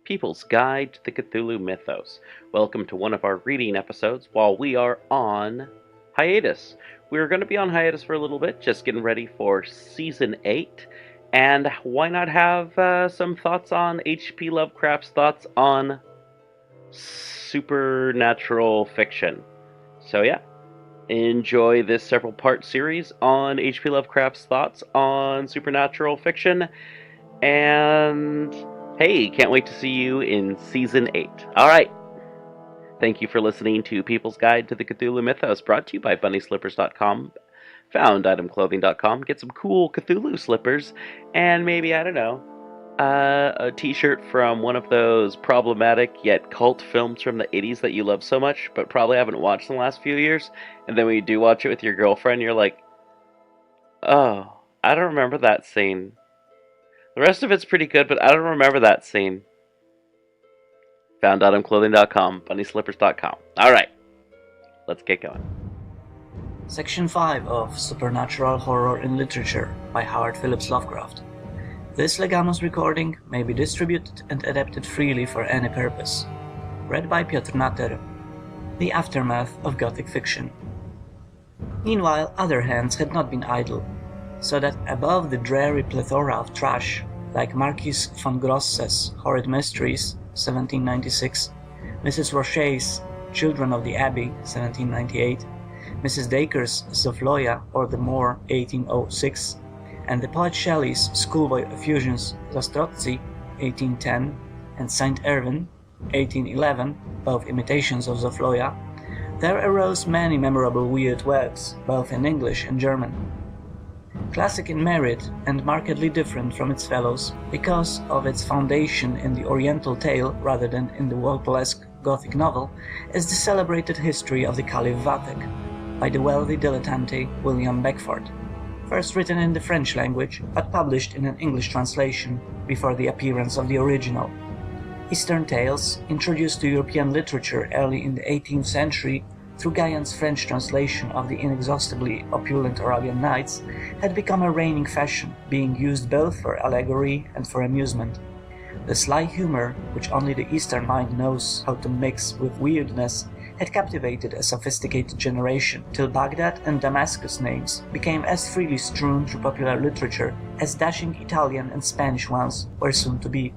People's Guide to the Cthulhu Mythos. Welcome to one of our reading episodes while we are on hiatus. We're going to be on hiatus for a little bit, just getting ready for Season 8. And why not have some thoughts on H.P. Lovecraft's thoughts on supernatural fiction. So yeah, enjoy this several-part series on H.P. Lovecraft's thoughts on supernatural fiction. And hey, can't wait to see you in Season 8. Alright. Thank you for listening to People's Guide to the Cthulhu Mythos, brought to you by BunnySlippers.com, FoundItemClothing.com. Get some cool Cthulhu slippers, and maybe, I don't know, a t-shirt from one of those problematic yet cult films from the 80s that you love so much, but probably haven't watched in the last few years, and then when you do watch it with your girlfriend, you're like, oh, I don't remember that scene. The rest of it's pretty good, but I don't remember that scene. FoundItemClothing.com, BunnySlippers.com. Alright, let's get going. Section 5 of Supernatural Horror in Literature by Howard Phillips Lovecraft. This Legamus recording may be distributed and adapted freely for any purpose. Read by Piotr Natter. The Aftermath of Gothic Fiction. Meanwhile, other hands had not been idle, so that above the dreary plethora of trash, like Marquis von Grosse's Horrid Mysteries, 1796, Mrs. Roche's Children of the Abbey, 1798, Mrs. Dacre's Zofloya or the Moor, 1806, and the poet Shelley's schoolboy effusions Zastrozzi, 1810, and Saint Irwin, 1811, both imitations of Zofloya, there arose many memorable weird works, both in English and German. Classic in merit and markedly different from its fellows because of its foundation in the Oriental tale rather than in the Walpoleesque Gothic novel, is the celebrated history of the Caliph Vathek by the wealthy dilettante William Beckford, first written in the French language but published in an English translation before the appearance of the original. Eastern tales, introduced to European literature early in the 18th century through Galland's French translation of the inexhaustibly opulent Arabian Nights, had become a reigning fashion, being used both for allegory and for amusement. The sly humor, which only the Eastern mind knows how to mix with weirdness, had captivated a sophisticated generation, till Baghdad and Damascus names became as freely strewn through popular literature as dashing Italian and Spanish ones were soon to be.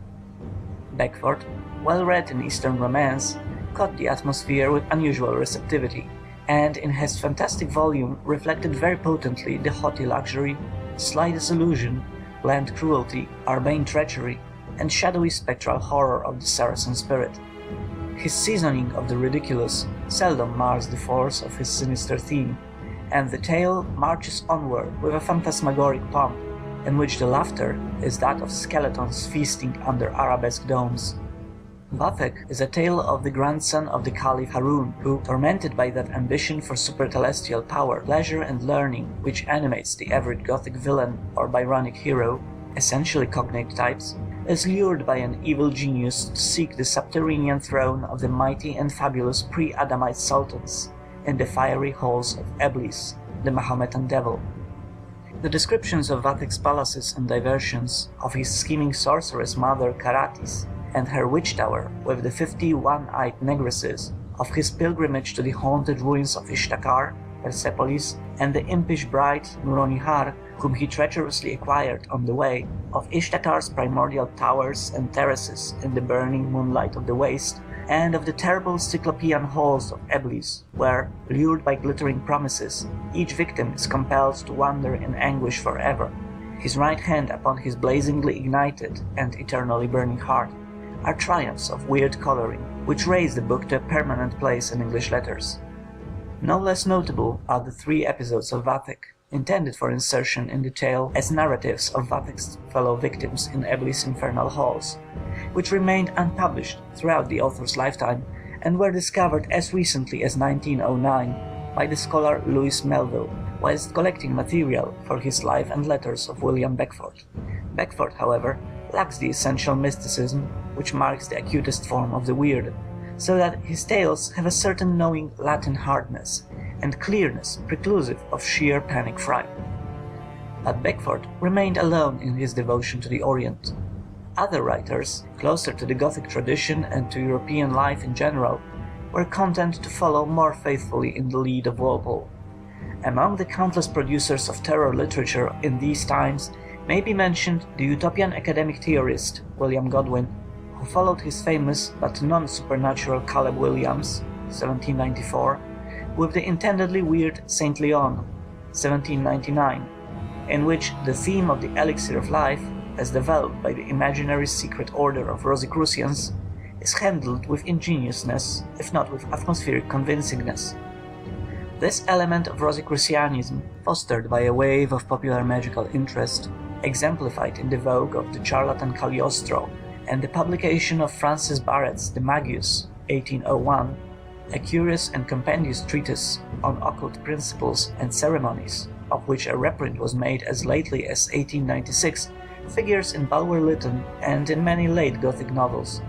Beckford, well read in Eastern romance, caught the atmosphere with unusual receptivity, and in his fantastic volume reflected very potently the haughty luxury, sly disillusion, bland cruelty, urbane treachery, and shadowy spectral horror of the Saracen spirit. His seasoning of the ridiculous seldom mars the force of his sinister theme, and the tale marches onward with a phantasmagoric pomp, in which the laughter is that of skeletons feasting under arabesque domes. Vathek is a tale of the grandson of the Caliph Harun, who, tormented by that ambition for supertelestial power, pleasure and learning which animates the average Gothic villain or Byronic hero, essentially cognate types, is lured by an evil genius to seek the subterranean throne of the mighty and fabulous pre-Adamite sultans in the fiery halls of Eblis, the Mahometan devil. The descriptions of Vathek's palaces and diversions, of his scheming sorceress mother Karatis, and her witch tower with the 50 one-eyed negresses, of his pilgrimage to the haunted ruins of Ishtakar, Persepolis, and the impish bride Nuronihar, whom he treacherously acquired on the way, of Ishtakar's primordial towers and terraces in the burning moonlight of the waste, and of the terrible Cyclopean halls of Eblis, where, lured by glittering promises, each victim is compelled to wander in anguish forever, his right hand upon his blazingly ignited and eternally burning heart, are triumphs of weird coloring, which raise the book to a permanent place in English letters. No less notable are the 3 episodes of Vathek, intended for insertion in the tale as narratives of Vathek's fellow victims in Eblis' infernal halls, which remained unpublished throughout the author's lifetime and were discovered as recently as 1909 by the scholar Louis Melville, whilst collecting material for his Life and Letters of William Beckford. Beckford, however, lacks the essential mysticism which marks the acutest form of the weird, so that his tales have a certain knowing Latin hardness and clearness preclusive of sheer panic fright. But Beckford remained alone in his devotion to the Orient. other writers, closer to the Gothic tradition and to European life in general, were content to follow more faithfully in the lead of Walpole. Among the countless producers of terror literature in these times may be mentioned the utopian academic theorist William Godwin, who followed his famous but non-supernatural Caleb Williams, 1794, with the intendedly weird St. Leon, 1799, in which the theme of the elixir of life, as developed by the imaginary secret order of Rosicrucians, is handled with ingeniousness, if not with atmospheric convincingness. This element of Rosicrucianism, fostered by a wave of popular magical interest, exemplified in the vogue of the charlatan Cagliostro and the publication of Francis Barrett's De Magius, 1801, a curious and compendious treatise on occult principles and ceremonies, of which a reprint was made as lately as 1896, figures in Bulwer Lytton and in many late Gothic novels,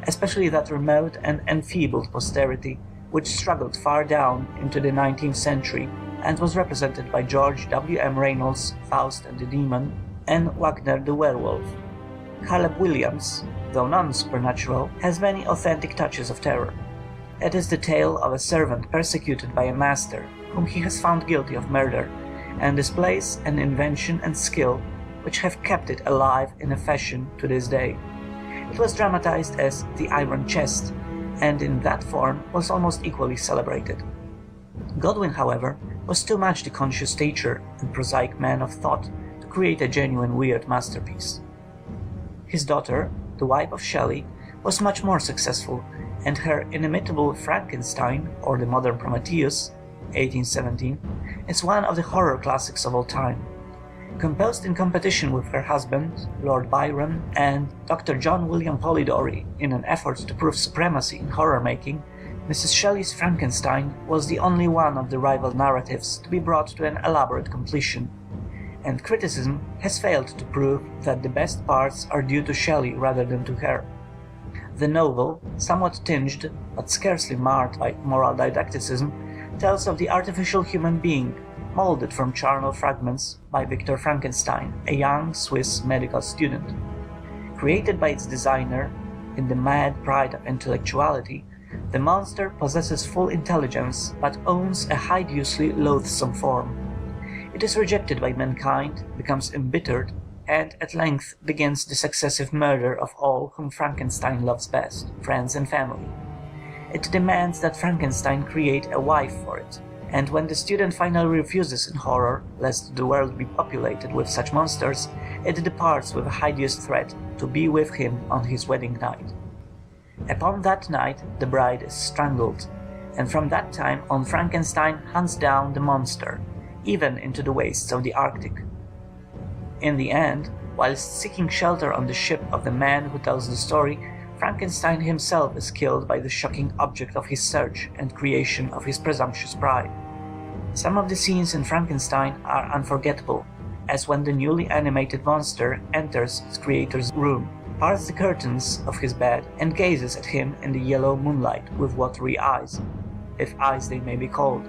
especially that remote and enfeebled posterity which struggled far down into the 19th century and was represented by George W. M. Reynolds' Faust and the Demon and Wagner the Werewolf. Caleb Williams, though non-supernatural, has many authentic touches of terror. It is the tale of a servant persecuted by a master whom he has found guilty of murder, and displays an invention and skill which have kept it alive in a fashion to this day. It was dramatized as The Iron Chest, and in that form was almost equally celebrated. Godwin, however, was too much the conscious teacher and prosaic man of thought to create a genuine weird masterpiece. His daughter, the wife of Shelley, was much more successful, and her inimitable Frankenstein, or the Modern Prometheus, 1817, is one of the horror classics of all time. Composed in competition with her husband, Lord Byron, and Dr. John William Polidori in an effort to prove supremacy in horror-making, Mrs. Shelley's Frankenstein was the only one of the rival narratives to be brought to an elaborate completion, and criticism has failed to prove that the best parts are due to Shelley rather than to her. The novel, somewhat tinged, but scarcely marred by moral didacticism, tells of the artificial human being, molded from charnel fragments by Victor Frankenstein, a young Swiss medical student. Created by its designer, in the mad pride of intellectuality, the monster possesses full intelligence but owns a hideously loathsome form. It is rejected by mankind, becomes embittered, and at length begins the successive murder of all whom Frankenstein loves best, friends and family. It demands that Frankenstein create a wife for it, and when the student finally refuses in horror, lest the world be populated with such monsters, it departs with a hideous threat to be with him on his wedding night. Upon that night the bride is strangled, and from that time on Frankenstein hunts down the monster, even into the wastes of the Arctic. In the end, whilst seeking shelter on the ship of the man who tells the story, Frankenstein himself is killed by the shocking object of his search and creation of his presumptuous pride. Some of the scenes in Frankenstein are unforgettable, as when the newly animated monster enters his creator's room, parts the curtains of his bed, and gazes at him in the yellow moonlight with watery eyes, if eyes they may be called.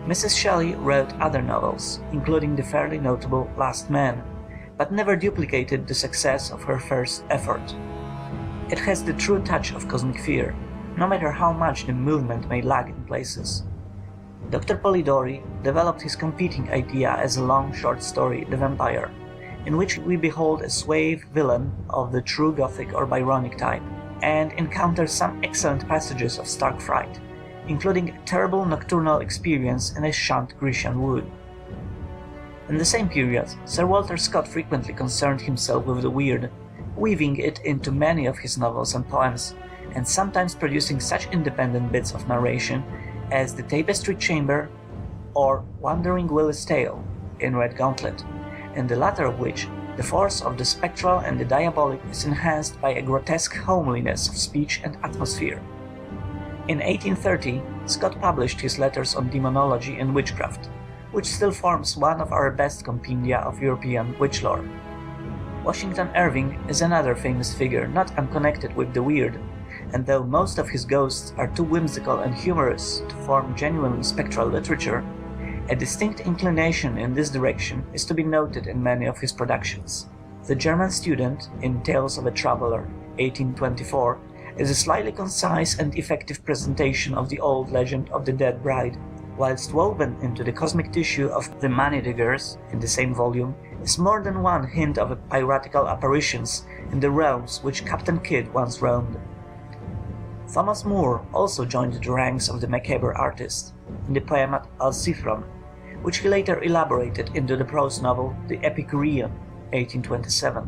Mrs. Shelley wrote other novels, including the fairly notable Last Man, but never duplicated the success of her first effort. It has the true touch of cosmic fear, no matter how much the movement may lag in places. Dr. Polidori developed his competing idea as a long short story, The Vampire, in which we behold a suave villain of the true Gothic or Byronic type, and encounter some excellent passages of stark fright, including a terrible nocturnal experience in a shunned Grecian wood. In the same period, Sir Walter Scott frequently concerned himself with the weird, weaving it into many of his novels and poems, and sometimes producing such independent bits of narration as The Tapestry Chamber or Wandering Willie's Tale in Red Gauntlet, in the latter of which the force of the spectral and the diabolic is enhanced by a grotesque homeliness of speech and atmosphere. In 1830, Scott published his Letters on Demonology and Witchcraft, which still forms one of our best compendia of European witch lore. Washington Irving is another famous figure not unconnected with the weird, and though most of his ghosts are too whimsical and humorous to form genuinely spectral literature, a distinct inclination in this direction is to be noted in many of his productions. The German Student, in Tales of a Traveller, 1824, is a slightly concise and effective presentation of the old legend of the Dead Bride, whilst woven into the cosmic tissue of The Money Diggers, in the same volume, is more than one hint of piratical apparitions in the realms which Captain Kidd once roamed. Thomas Moore also joined the ranks of the Macabre artist, in the poem Alciphron, which he later elaborated into the prose novel The Epicurean, 1827.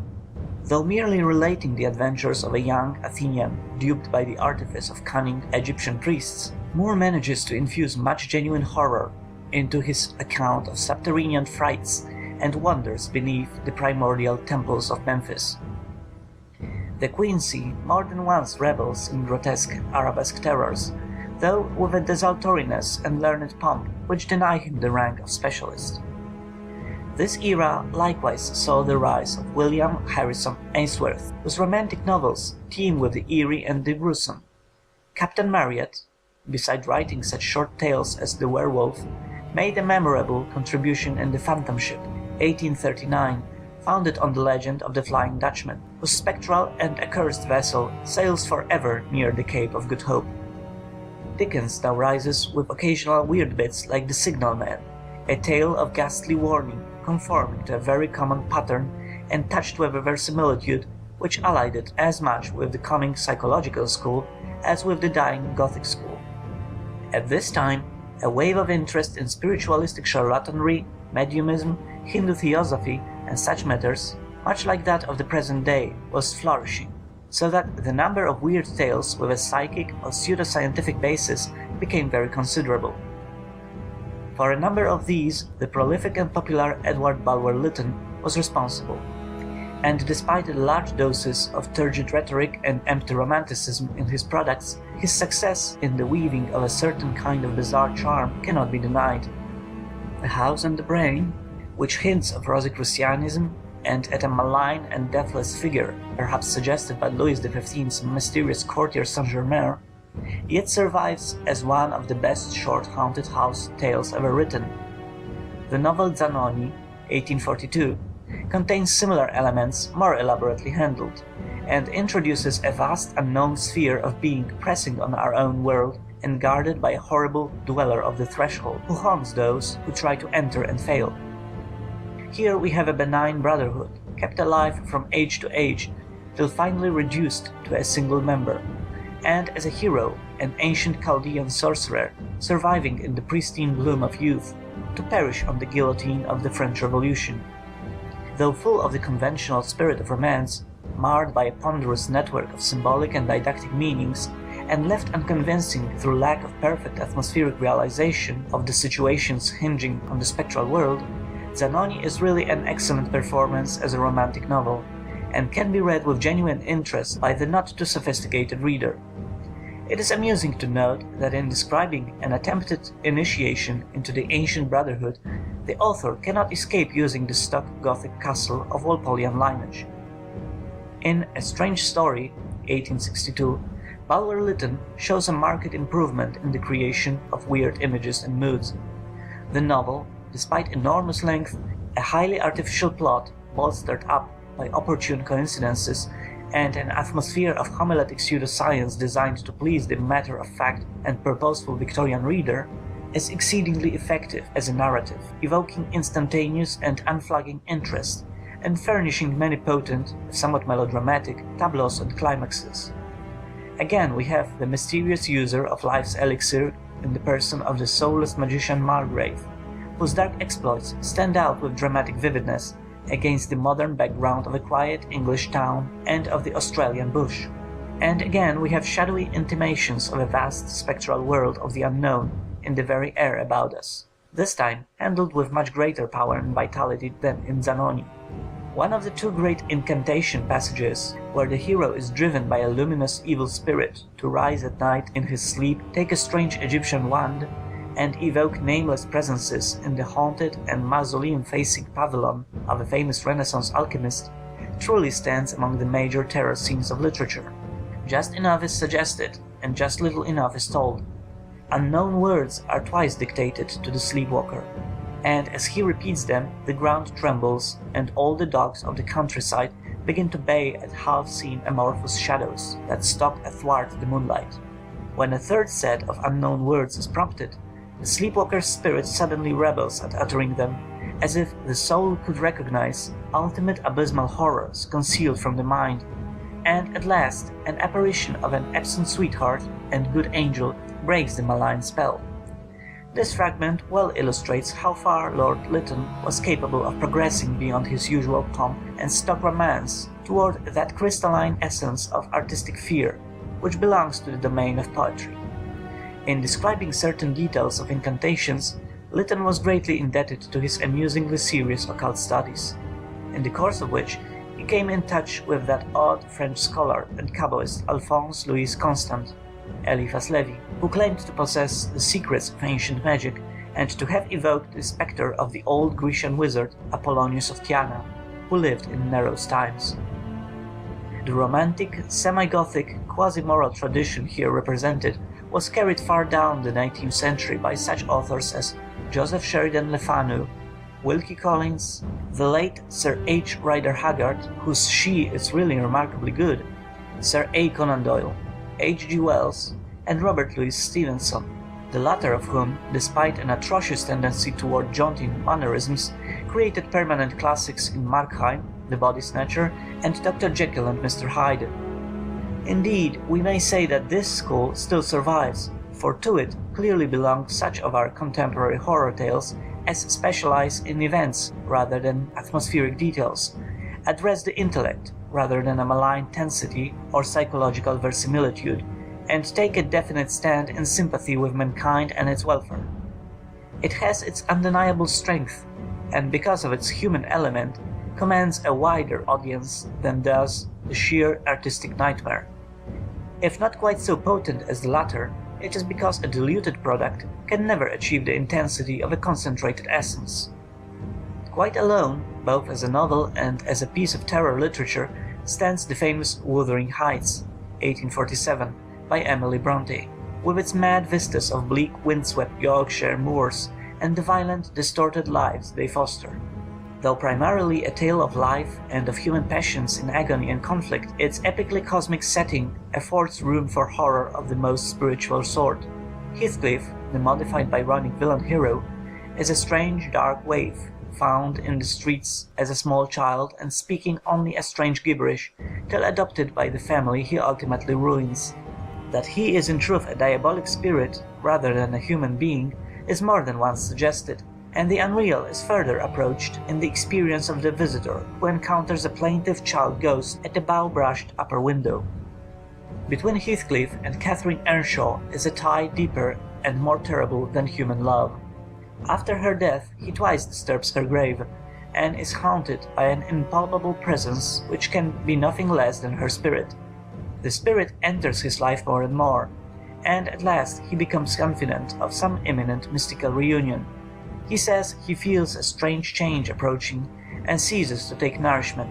Though merely relating the adventures of a young Athenian duped by the artifice of cunning Egyptian priests, Moore manages to infuse much genuine horror into his account of subterranean frights and wonders beneath the primordial temples of Memphis. The Quincy more than once revels in grotesque arabesque terrors, though with a desultoriness and learned pomp which deny him the rank of specialist. This era likewise saw the rise of William Harrison Ainsworth, whose romantic novels teem with the eerie and the gruesome. Captain Marryat, beside writing such short tales as The Werewolf, made a memorable contribution in The Phantom Ship, 1839, founded on the legend of the Flying Dutchman, whose spectral and accursed vessel sails forever near the Cape of Good Hope. Dickens now rises with occasional weird bits like The Signalman, a tale of ghastly warning conforming to a very common pattern and touched with a verisimilitude which allied it as much with the coming psychological school as with the dying Gothic school. At this time, a wave of interest in spiritualistic charlatanry, mediumism, Hindu theosophy, and such matters, much like that of the present day, was flourishing, so that the number of weird tales with a psychic or pseudoscientific basis became very considerable. For a number of these, the prolific and popular Edward Bulwer-Lytton was responsible, and despite the large doses of turgid rhetoric and empty romanticism in his products, his success in the weaving of a certain kind of bizarre charm cannot be denied. The House and the Brain, which hints of Rosicrucianism and at a malign and deathless figure, perhaps suggested by Louis XV's mysterious courtier Saint-Germain, yet survives as one of the best short haunted house tales ever written. The novel Zanoni, 1842, contains similar elements more elaborately handled, and introduces a vast unknown sphere of being pressing on our own world and guarded by a horrible dweller of the threshold who haunts those who try to enter and fail. Here we have a benign brotherhood, kept alive from age to age, till finally reduced to a single member, and as a hero, an ancient Chaldean sorcerer, surviving in the pristine bloom of youth, to perish on the guillotine of the French Revolution. Though full of the conventional spirit of romance, marred by a ponderous network of symbolic and didactic meanings, and left unconvincing through lack of perfect atmospheric realization of the situations hinging on the spectral world, Zanoni is really an excellent performance as a romantic novel, and can be read with genuine interest by the not-too-sophisticated reader. It is amusing to note that in describing an attempted initiation into the ancient brotherhood, the author cannot escape using the stock Gothic castle of Walpolian lineage. In A Strange Story, 1862, Bulwer-Lytton shows a marked improvement in the creation of weird images and moods. The novel, despite enormous length, a highly artificial plot, bolstered up by opportune coincidences, and an atmosphere of homiletic pseudoscience designed to please the matter-of-fact and purposeful Victorian reader, is exceedingly effective as a narrative, evoking instantaneous and unflagging interest, and furnishing many potent, somewhat melodramatic, tableaus and climaxes. Again we have the mysterious user of life's elixir in the person of the soulless magician Margrave, whose dark exploits stand out with dramatic vividness against the modern background of a quiet English town and of the Australian bush. And again we have shadowy intimations of a vast spectral world of the unknown in the very air about us, this time handled with much greater power and vitality than in Zanoni. One of the two great incantation passages, where the hero is driven by a luminous evil spirit to rise at night in his sleep, take a strange Egyptian wand, and evoke nameless presences in the haunted and mausoleum-facing pavilion of a famous Renaissance alchemist, truly stands among the major terror scenes of literature. Just enough is suggested, and just little enough is told. Unknown words are twice dictated to the sleepwalker. and as he repeats them, the ground trembles, and all the dogs of the countryside begin to bay at half-seen amorphous shadows that stalk athwart the moonlight. When a third set of unknown words is prompted, the sleepwalker's spirit suddenly rebels at uttering them, as if the soul could recognize ultimate abysmal horrors concealed from the mind, and at last an apparition of an absent sweetheart and good angel breaks the malign spell. This fragment well illustrates how far Lord Lytton was capable of progressing beyond his usual pomp and stock romance toward that crystalline essence of artistic fear which belongs to the domain of poetry. In describing certain details of incantations, Lytton was greatly indebted to his amusingly serious occult studies, in the course of which he came in touch with that odd French scholar and Kabbalist Alphonse Louis Constant, Eliphas Levi, who claimed to possess the secrets of ancient magic and to have evoked the spectre of the old Grecian wizard Apollonius of Tyana, who lived in Nero's times. The romantic, semi-Gothic, quasi-moral tradition here represented was carried far down the 19th century by such authors as Joseph Sheridan Le Fanu, Wilkie Collins, the late Sir H. Rider Haggard, whose She is really remarkably good, Sir A. Conan Doyle, H. G. Wells, and Robert Louis Stevenson, the latter of whom, despite an atrocious tendency toward jaunty mannerisms, created permanent classics in Markheim, the Body Snatcher, and Dr. Jekyll and Mr. Hyde. Indeed, we may say that this school still survives, for to it clearly belong such of our contemporary horror tales as specialize in events rather than atmospheric details, address the intellect rather than a malign tensity or psychological verisimilitude, and take a definite stand in sympathy with mankind and its welfare. It has its undeniable strength, and because of its human element, commands a wider audience than does the sheer artistic nightmare. If not quite so potent as the latter, it is because a diluted product can never achieve the intensity of a concentrated essence. Quite alone, both as a novel and as a piece of terror literature, stands the famous Wuthering Heights, 1847, by Emily Bronte, with its mad vistas of bleak windswept Yorkshire moors and the violent, distorted lives they foster. Though primarily a tale of life and of human passions in agony and conflict, its epically cosmic setting affords room for horror of the most spiritual sort. Heathcliff, the modified Byronic villain-hero, is a strange dark waif, found in the streets as a small child and speaking only a strange gibberish, till adopted by the family he ultimately ruins. That he is in truth a diabolic spirit rather than a human being is more than once suggested, and the unreal is further approached in the experience of the visitor who encounters a plaintive child ghost at the bow-brushed upper window. Between Heathcliff and Catherine Earnshaw is a tie deeper and more terrible than human love. After her death he twice disturbs her grave, and is haunted by an impalpable presence which can be nothing less than her spirit. The spirit enters his life more and more, and at last he becomes confident of some imminent mystical reunion. He says he feels a strange change approaching and ceases to take nourishment.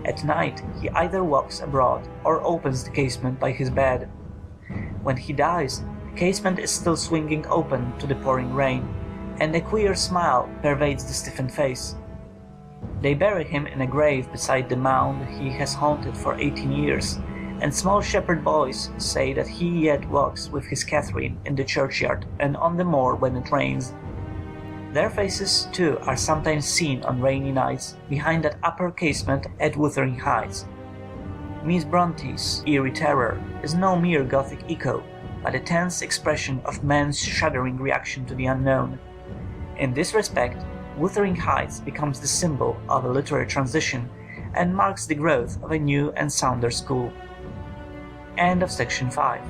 At night he either walks abroad or opens the casement by his bed. When he dies, the casement is still swinging open to the pouring rain, and a queer smile pervades the stiffened face. They bury him in a grave beside the mound he has haunted for 18 years, and small shepherd boys say that he yet walks with his Catherine in the churchyard and on the moor when it rains. Their faces, too, are sometimes seen on rainy nights behind that upper casement at Wuthering Heights. Miss Bronte's eerie terror is no mere Gothic echo, but a tense expression of man's shuddering reaction to the unknown. In this respect, Wuthering Heights becomes the symbol of a literary transition and marks the growth of a new and sounder school. End of section 5.